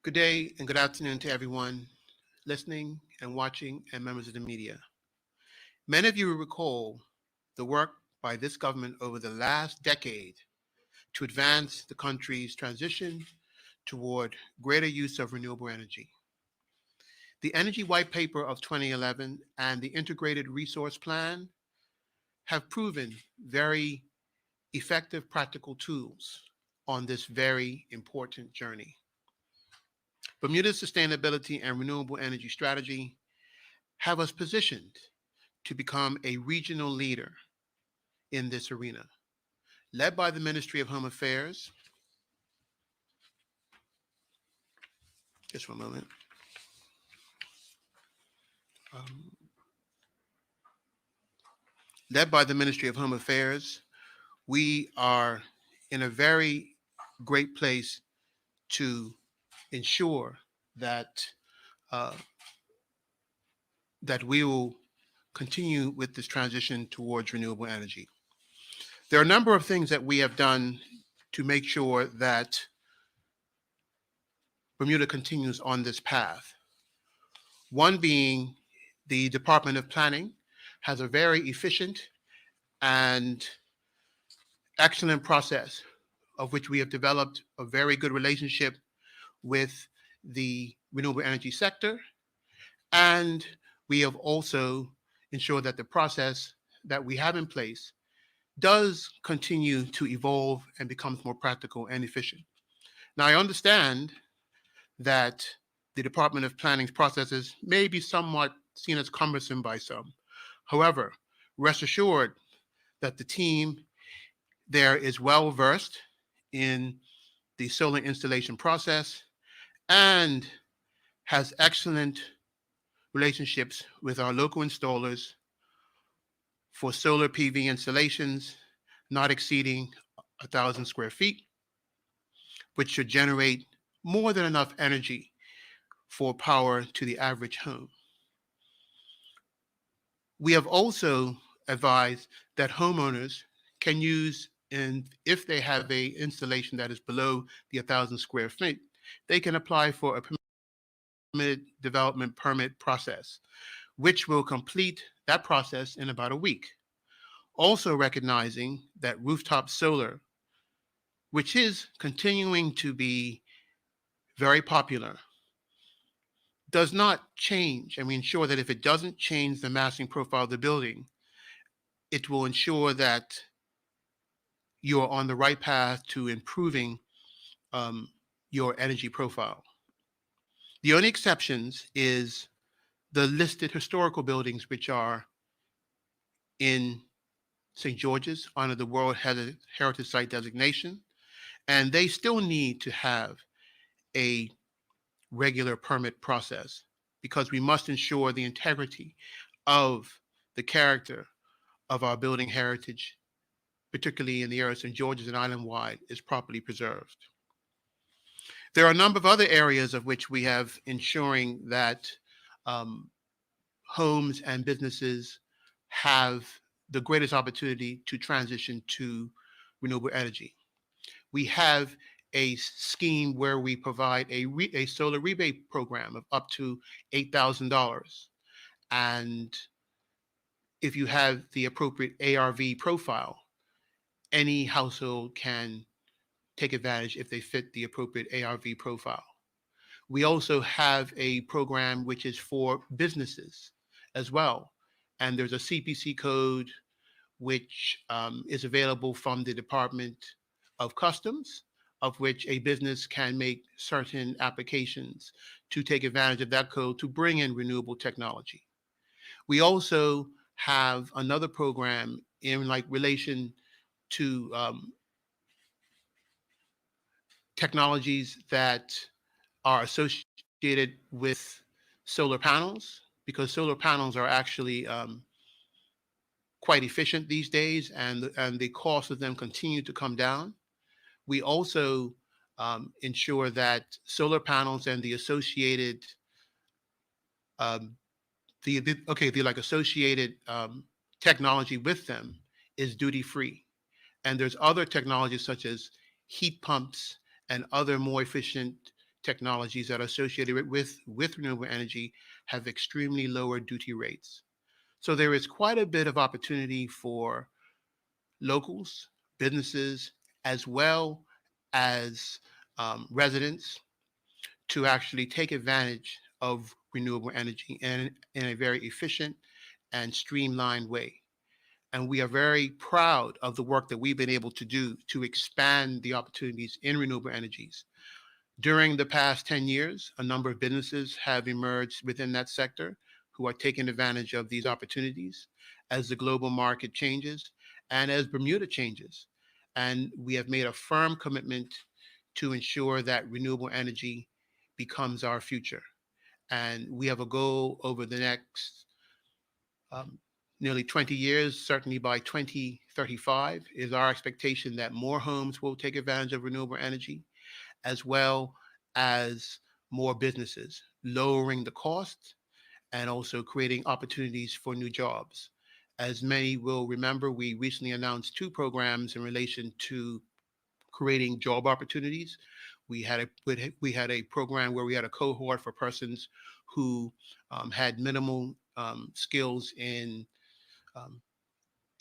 Good day and good afternoon to everyone listening and watching and members of the media. Many of you will recall the work by this government over the last decade to advance the country's transition toward greater use of renewable energy. The Energy White Paper of 2011 and the Integrated Resource Plan have proven very effective practical tools on this very important journey. Bermuda's sustainability and renewable energy strategy have us positioned to become a regional leader in this arena. Led by the Ministry of Home Affairs, just one moment. Um, Led by the Ministry of Home Affairs, we are in a very great place to ensure that uh, that we will continue with this transition towards renewable energy. There are a number of things that we have done to make sure that Bermuda continues on this path. One being the Department of Planning has a very efficient and excellent process of which we have developed a very good relationship with the renewable energy sector. And we have also ensured that the process that we have in place does continue to evolve and becomes more practical and efficient. Now, I understand that the Department of Planning's processes may be somewhat seen as cumbersome by some. However, rest assured that the team there is well versed in the solar installation process and has excellent relationships with our local installers for solar PV installations not exceeding 1,000 square feet, which should generate more than enough energy for power to the average home. We have also advised that homeowners can use, and if they have a installation that is below the 1,000 square feet, they can apply for a permitted development permit process, which will complete that process in about a week. Also recognizing that rooftop solar, which is continuing to be very popular, does not change, and we ensure that if it doesn't change the massing profile of the building, it will ensure that you are on the right path to improving your energy profile. The only exceptions is the listed historical buildings, which are in St. George's under the World Heritage Site designation, and they still need to have a regular permit process because we must ensure the integrity of the character of our building heritage, particularly in the area of St. George's and island-wide, is properly preserved. There are a number of other areas of which we have ensuring that homes and businesses have the greatest opportunity to transition to renewable energy. We have a scheme where we provide a solar rebate program of up to $8,000. And if you have the appropriate ARV profile, any household can take advantage if they fit the appropriate ARV profile. We also have a program which is for businesses as well. And there's a CPC code which is available from the Department of Customs, of which a business can make certain applications to take advantage of that code to bring in renewable technology. We also have another program in relation to technologies that are associated with solar panels, because solar panels are actually quite efficient these days, and the cost of them continue to come down. We also ensure that solar panels and the associated associated technology with them is duty free. And there's other technologies such as heat pumps and other more efficient technologies that are associated with renewable energy have extremely lower duty rates. So there is quite a bit of opportunity for locals, businesses, as well as residents to actually take advantage of renewable energy in a very efficient and streamlined way. And we are very proud of the work that we've been able to do to expand the opportunities in renewable energies. During the past 10 years, a number of businesses have emerged within that sector who are taking advantage of these opportunities as the global market changes and as Bermuda changes. And we have made a firm commitment to ensure that renewable energy becomes our future. And we have a goal over the next um, nearly 20 years, certainly by 2035, is our expectation that more homes will take advantage of renewable energy, as well as more businesses, lowering the cost and also creating opportunities for new jobs. As many will remember, we recently announced two programs in relation to creating job opportunities. We had a program where we had a cohort for persons who had minimal skills um,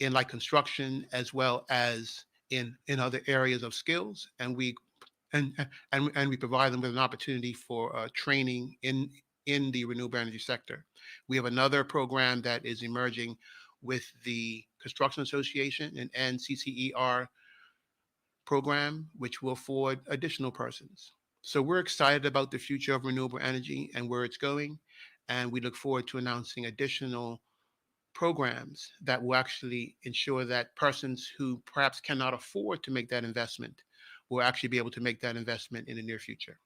in like construction as well as in other areas of skills, and we provide them with an opportunity for training in the renewable energy sector. We have another program that is emerging with the Construction Association and NCCER program, which will afford additional persons. So we're excited about the future of renewable energy and where it's going, and we look forward to announcing additional programs that will actually ensure that persons who perhaps cannot afford to make that investment will actually be able to make that investment in the near future.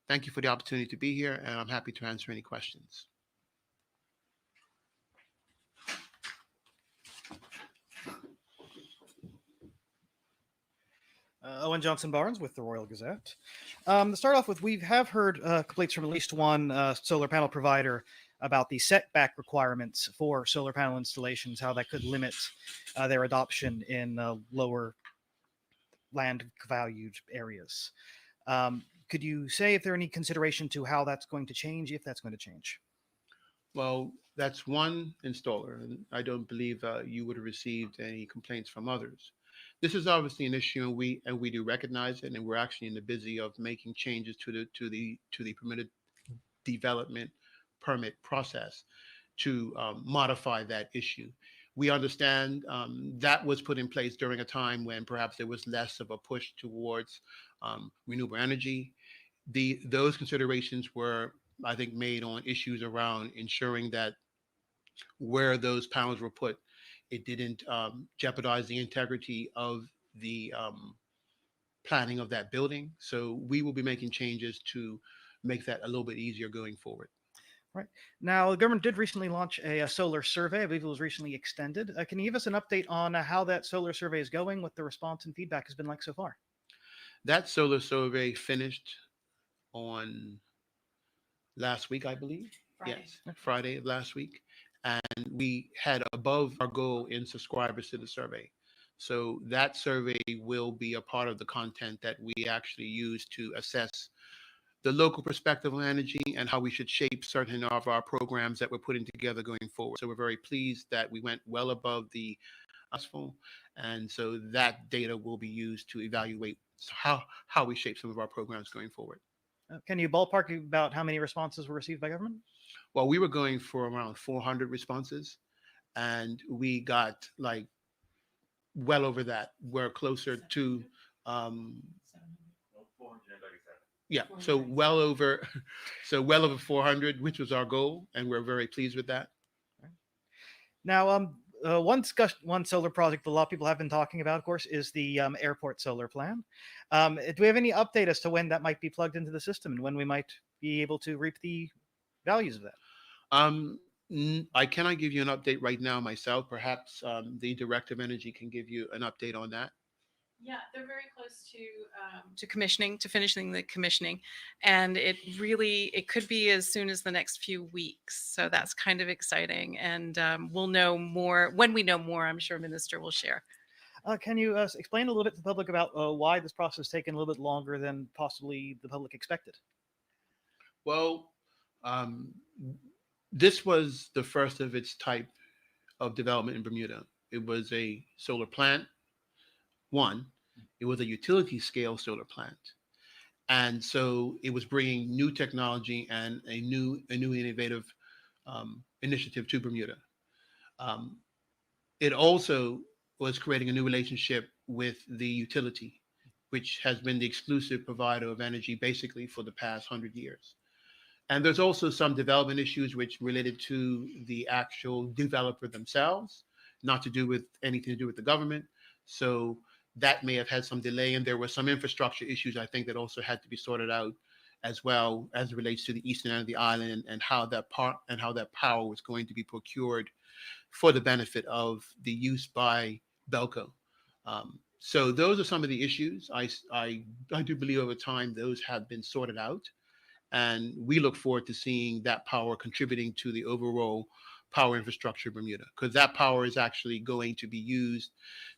Thank you for the opportunity to be here, and I'm happy to answer any questions. Owen Johnson Barnes with the Royal Gazette. To start off with, we have heard complaints from at least one solar panel provider about the setback requirements for solar panel installations, how that could limit their adoption in lower land valued areas. Could you say if there are any consideration to how that's going to change, if that's going to change? Well, that's one installer, and I don't believe you would have received any complaints from others. This is obviously an issue, and we do recognize it, and we're actually in the busy of making changes to the permitted development permit process to modify that issue. We understand that was put in place during a time when perhaps there was less of a push towards renewable energy. Those considerations were, I think, made on issues around ensuring that where those panels were put, it didn't jeopardize the integrity of the planning of that building. So we will be making changes to make that a little bit easier going forward. Right. Now, the government did recently launch a solar survey. I believe it was recently extended. Can you give us an update on how that solar survey is going, what the response and feedback has been like so far? That solar survey finished on last week, I believe. Friday. Yes, Friday of last week. And we had above our goal in subscribers to the survey. So that survey will be a part of the content that we actually use to assess the local perspective on energy and how we should shape certain of our programs that we're putting together going forward. So we're very pleased that we went well above the useful, and so that data will be used to evaluate how we shape some of our programs going forward. Can you ballpark about how many responses were received by government? Well, we were going for around 400 responses, and we got like well over that. We're closer to um, yeah, so well over, so well over 400, which was our goal, and we're very pleased with that. Now, one solar project that a lot of people have been talking about, of course, is the airport solar plan. Do we have any update as to when that might be plugged into the system and when we might be able to reap the values of that? I cannot give you an update right now myself. Perhaps the Director of Energy can give you an update on that. Yeah, they're very close to commissioning, to finishing the commissioning, and it could be as soon as the next few weeks. So that's kind of exciting, and we'll know more when we know more. I'm sure Minister will share. Can you explain a little bit to the public about why this process has taken a little bit longer than possibly the public expected? Well, um, this was the first of its type of development in Bermuda. It was a solar plant, one, it was a utility scale solar plant. And so it was bringing new technology and a new innovative initiative to Bermuda. Um, it also was creating a new relationship with the utility, which has been the exclusive provider of energy basically for the past 100 years. And there's also some development issues which related to the actual developer themselves, not to do with anything to do with the government. So that may have had some delay, and there were some infrastructure issues I think that also had to be sorted out as well as it relates to the eastern end of the island and how that part and how that power was going to be procured for the benefit of the use by Belco. So those are some of the issues. I do believe over time those have been sorted out, and we look forward to seeing that power contributing to the overall power infrastructure of Bermuda, because that power is actually going to be used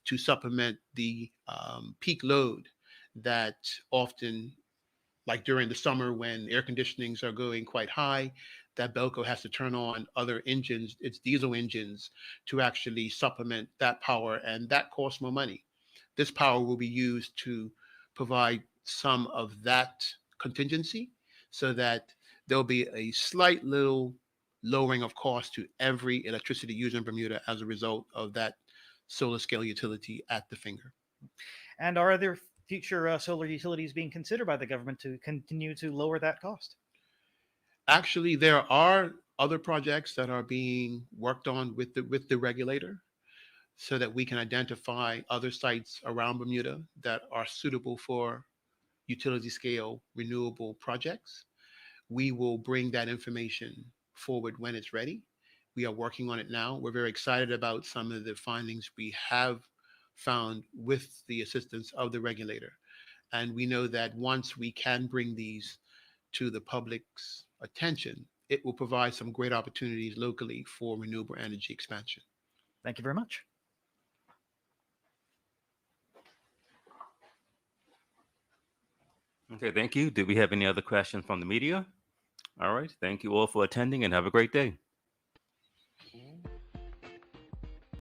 to supplement the peak load that often, like during the summer when air conditionings are going quite high, that Belco has to turn on other engines, its diesel engines, to actually supplement that power, and that costs more money. This power will be used to provide some of that contingency so that there'll be a slight little lowering of cost to every electricity user in Bermuda as a result of that solar scale utility at the finger. And are there future solar utilities being considered by the government to continue to lower that cost? Actually, there are other projects that are being worked on with the regulator so that we can identify other sites around Bermuda that are suitable for utility scale renewable projects. We will bring that information forward when it's ready. We are working on it now. We're very excited about some of the findings we have found with the assistance of the regulator. And we know that once we can bring these to the public's attention, it will provide some great opportunities locally for renewable energy expansion. Thank you very much. Okay, thank you. Do we have any other questions from the media? All right. Thank you all for attending and have a great day.